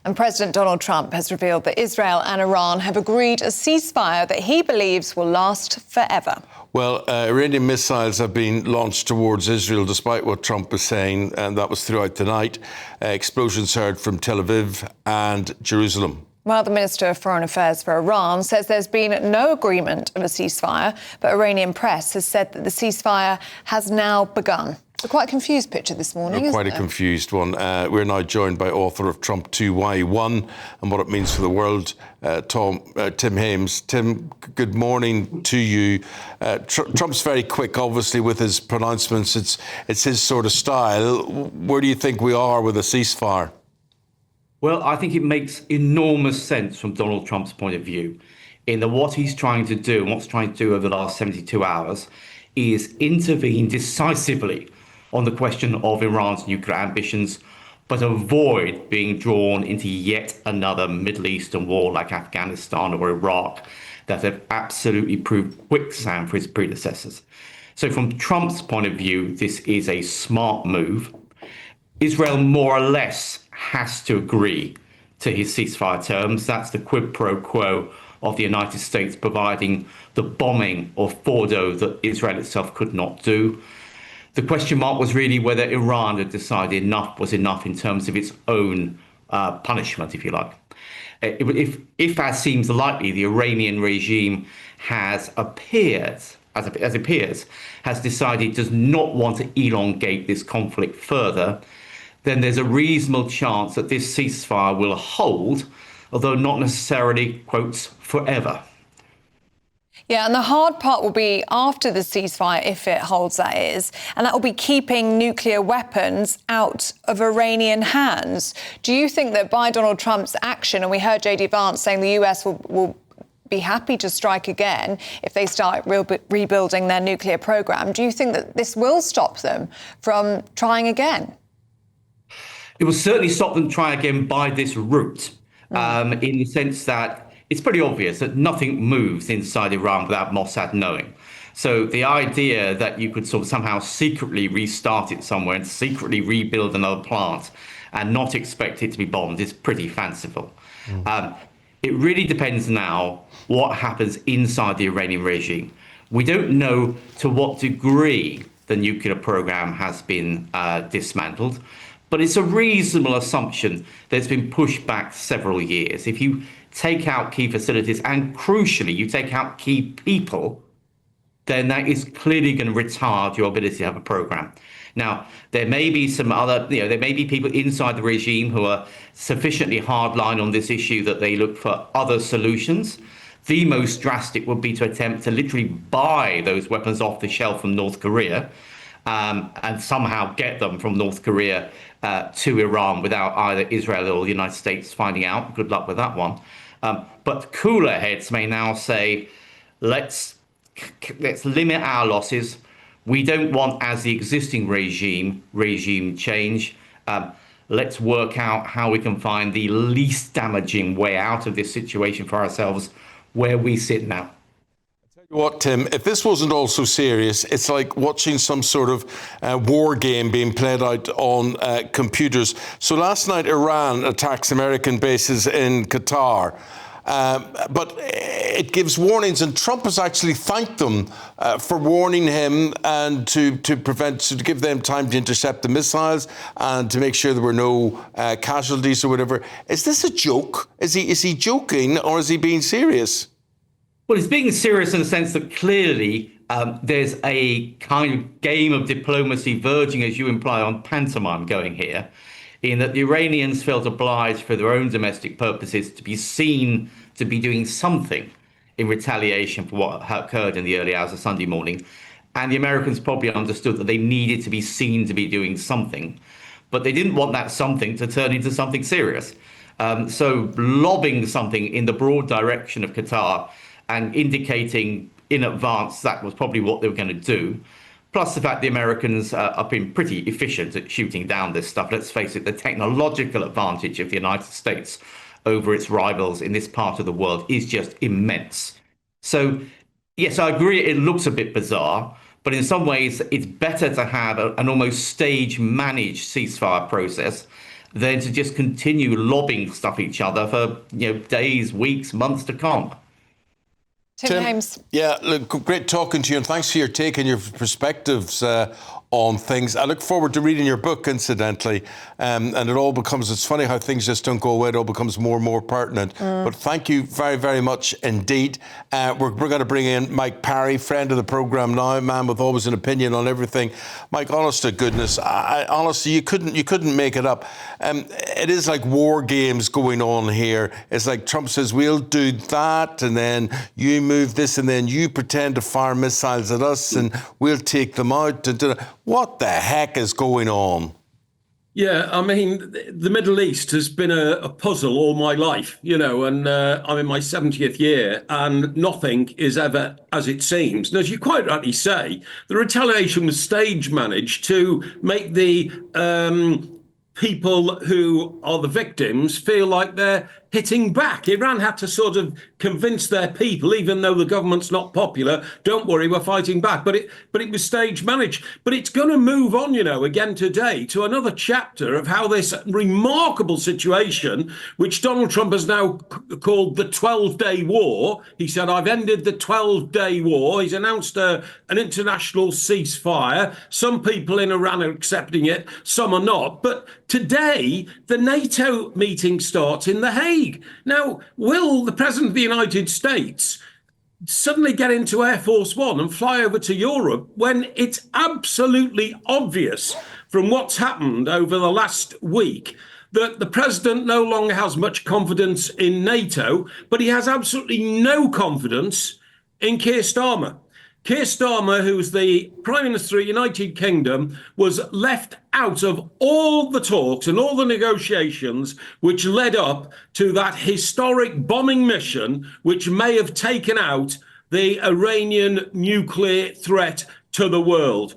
And President Donald Trump has revealed that Israel and Iran have agreed a ceasefire that he believes will last forever. Well, Iranian missiles have been launched towards Israel, despite what Trump was saying, and that was throughout the night. Explosions heard from Tel Aviv and Jerusalem. Well, the Minister of Foreign Affairs for Iran says there's been no agreement of a ceasefire, but Iranian press has said that the ceasefire has now begun. It's a quite confused picture this morning, isn't it? Quite a confused one. We're now joined by author of Trump 2 Why He Won and What It Means for the World, Tim Hames. Tim, good morning to you. Trump's very quick, obviously, with his pronouncements. It's his sort of style. Where do you think we are with a ceasefire? Well, I think it makes enormous sense from Donald Trump's point of view in that what he's trying to do and what's trying to do over the last 72 hours is intervene decisively on the question of Iran's nuclear ambitions, but avoid being drawn into yet another Middle Eastern war like Afghanistan or Iraq that have absolutely proved quicksand for his predecessors. So from Trump's point of view, this is a smart move. Israel more or less has to agree to his ceasefire terms. That's the quid pro quo of the United States providing the bombing of Fordo that Israel itself could not do. The question mark was really whether Iran had decided enough was enough in terms of its own punishment, if you like. If as seems likely, the Iranian regime has decided does not want to elongate this conflict further, then there's a reasonable chance that this ceasefire will hold, although not necessarily, quotes, forever. Yeah, and the hard part will be after the ceasefire, if it holds, that is, and that will be keeping nuclear weapons out of Iranian hands. Do you think that by Donald Trump's action, and we heard J.D. Vance saying the US will be happy to strike again if they start rebuilding their nuclear program, do you think that this will stop them from trying again? It will certainly stop them trying again by this route, in the sense that it's pretty obvious that nothing moves inside Iran without Mossad knowing. So the idea that you could sort of somehow secretly restart it somewhere and secretly rebuild another plant and not expect it to be bombed is pretty fanciful. It really depends now what happens inside the Iranian regime. We don't know to what degree the nuclear program has been dismantled, but it's a reasonable assumption that it's been pushed back several years. If you take out key facilities and, crucially, you take out key people, then that is clearly going to retard your ability to have a program. Now, there may be some other, there may be people inside the regime who are sufficiently hardline on this issue that they look for other solutions. The most drastic would be to attempt to literally buy those weapons off the shelf from North Korea and somehow get them from North Korea to Iran without either Israel or the United States finding out. Good luck with that one. But cooler heads may now say, let's limit our losses. We don't want, as the existing regime change. Let's work out how we can find the least damaging way out of this situation for ourselves where we sit now. What, Tim, if this wasn't all so serious, it's like watching some sort of war game being played out on computers. So last night, Iran attacks American bases in Qatar. But it gives warnings, and Trump has actually thanked them for warning him and to give them time to intercept the missiles and to make sure there were no casualties or whatever. Is this a joke? Is he joking, or is he being serious? Well, he's being serious in the sense that clearly there's a kind of game of diplomacy verging, as you imply, on pantomime going here, in that the Iranians felt obliged for their own domestic purposes to be seen to be doing something in retaliation for what occurred in the early hours of Sunday morning. And the Americans probably understood that they needed to be seen to be doing something, but they didn't want that something to turn into something serious. So lobbing something in the broad direction of Qatar and indicating in advance that was probably what they were going to do. Plus the fact the Americans have been pretty efficient at shooting down this stuff. Let's face it, the technological advantage of the United States over its rivals in this part of the world is just immense. So, yes, I agree it looks a bit bizarre, but in some ways it's better to have an almost stage-managed ceasefire process than to just continue lobbing stuff at each other for days, weeks, months to come. Tim Hames. Yeah, look, great talking to you, and thanks for your take and your perspectives on things. I look forward to reading your book, incidentally, and it all becomes, it's funny how things just don't go away, it all becomes more and more pertinent. But thank you very, very much indeed. We're going to bring in Mike Parry, friend of the programme now, a man with always an opinion on everything. Mike, honest to goodness, honestly, you couldn't make it up. It is like war games going on here. It's like Trump says, we'll do that, and then you move this, and then you pretend to fire missiles at us, and we'll take them out. What the heck is going on? Yeah, I mean, the Middle East has been a puzzle all my life, and I'm in my 70th year, and nothing is ever as it seems. And as you quite rightly say, the retaliation was stage managed to make the people who are the victims feel like they're hitting back. Iran had to sort of convince their people, even though the government's not popular, don't worry, we're fighting back. But it was stage managed. But it's going to move on, again today to another chapter of how this remarkable situation, which Donald Trump has now called the 12-day war. He said, I've ended the 12-day war. He's announced an international ceasefire. Some people in Iran are accepting it, some are not. But today, the NATO meeting starts in The Hague. Now, will the President of the United States suddenly get into Air Force One and fly over to Europe when it's absolutely obvious from what's happened over the last week that the president no longer has much confidence in NATO, but he has absolutely no confidence in Keir Starmer? Keir Starmer, who's the Prime Minister of the United Kingdom, was left out of all the talks and all the negotiations which led up to that historic bombing mission, which may have taken out the Iranian nuclear threat to the world.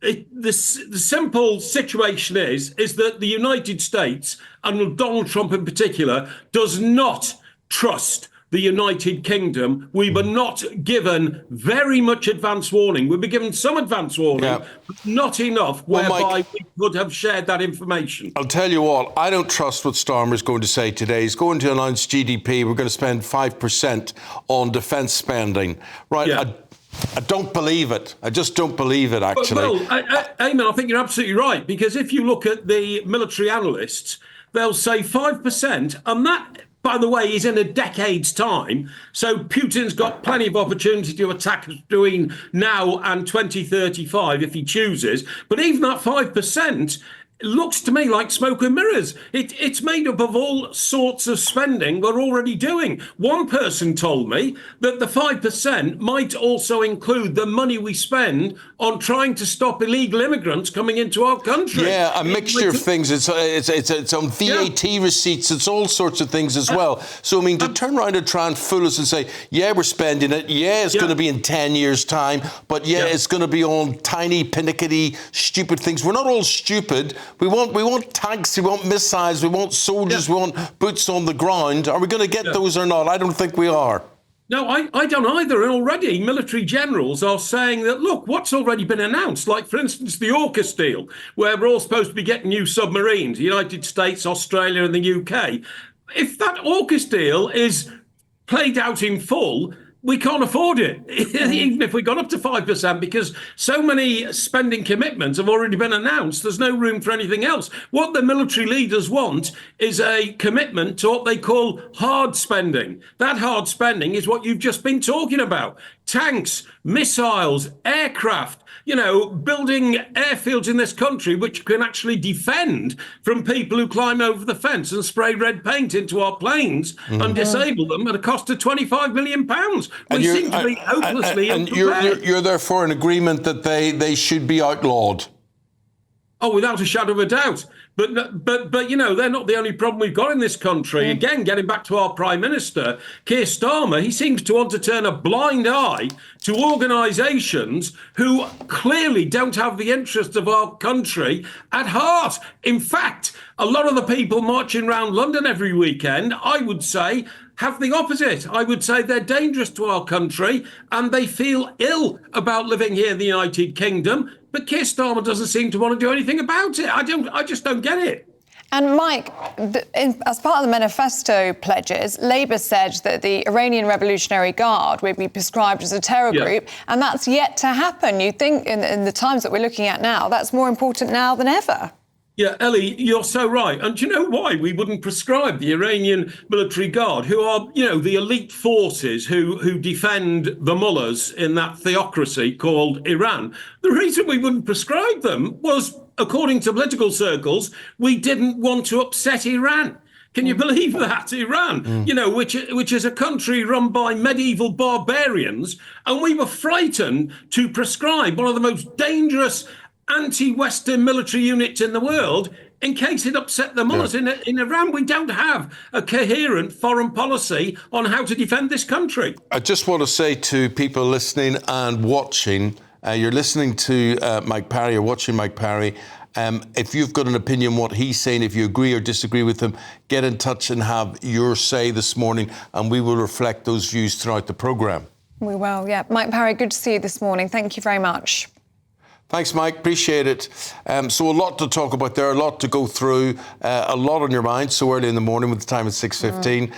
The simple situation is that the United States, and Donald Trump in particular, does not trust the United Kingdom. We were not given very much advance warning. We were given some advance warning, but not enough whereby Mike, we could have shared that information. I'll tell you what, I don't trust what Starmer's going to say today. He's going to announce GDP. We're going to spend 5% on defence spending. Right. Yeah. I don't believe it. I just don't believe it, actually. Well, Eamon, I think you're absolutely right, because if you look at the military analysts, they'll say 5%, and that, by the way, is in a decade's time. So Putin's got plenty of opportunity to attack us between now and 2035 if he chooses. But even that 5%, it looks to me like smoke and mirrors. It's made up of all sorts of spending we're already doing. One person told me that the 5% might also include the money we spend on trying to stop illegal immigrants coming into our country. Yeah, a mixture of things. It's on VAT receipts. It's all sorts of things as well. So, I mean, to turn around and try and fool us and say, yeah, we're spending it. Yeah, it's going to be in 10 years' time. But it's going to be on tiny, pinickety, stupid things. We're not all stupid. We want tanks, we want missiles, we want soldiers, we want boots on the ground. Are we going to get those or not? I don't think we are. No, I don't either. And already military generals are saying that, look, what's already been announced, like, for instance, the AUKUS deal, where we're all supposed to be getting new submarines, the United States, Australia and the UK. If that AUKUS deal is played out in full, we can't afford it, even if we got up to 5%, because so many spending commitments have already been announced. There's no room for anything else. What the military leaders want is a commitment to what they call hard spending. That hard spending is what you've just been talking about. Tanks, missiles, aircraft, building airfields in this country which can actually defend from people who climb over the fence and spray red paint into our planes and disable them at a cost of £25 million. We seem to be hopelessly unprepared. And you're therefore in agreement that they should be outlawed? Oh, without a shadow of a doubt. But they're not the only problem we've got in this country. Again, getting back to our Prime Minister, Keir Starmer, he seems to want to turn a blind eye to organisations who clearly don't have the interests of our country at heart. In fact, a lot of the people marching around London every weekend, I would say, have the opposite. I would say they're dangerous to our country and they feel ill about living here in the United Kingdom. But Keir Starmer doesn't seem to want to do anything about it. I just don't get it. And Mike, as part of the manifesto pledges, Labour said that the Iranian Revolutionary Guard would be prescribed as a terror group, and that's yet to happen. You think in the times that we're looking at now, that's more important now than ever? Yeah, Ellie, you're so right. And do you know why we wouldn't prescribe the Iranian military guard, who are, the elite forces who defend the mullahs in that theocracy called Iran? The reason we wouldn't prescribe them was, according to political circles, we didn't want to upset Iran. Can you believe that? Iran, which is a country run by medieval barbarians, and we were frightened to prescribe one of the most dangerous anti-Western military units in the world in case it upset the mullahs. In Iran, we don't have a coherent foreign policy on how to defend this country. I just want to say to people listening and watching, you're listening to Mike Parry, you're watching Mike Parry. If you've got an opinion what he's saying, if you agree or disagree with him, get in touch and have your say this morning, and we will reflect those views throughout the programme. We will, yeah. Mike Parry, good to see you this morning. Thank you very much. Thanks, Mike. Appreciate it. So a lot to talk about there, a lot to go through, a lot on your mind so early in the morning with the time at 6:15.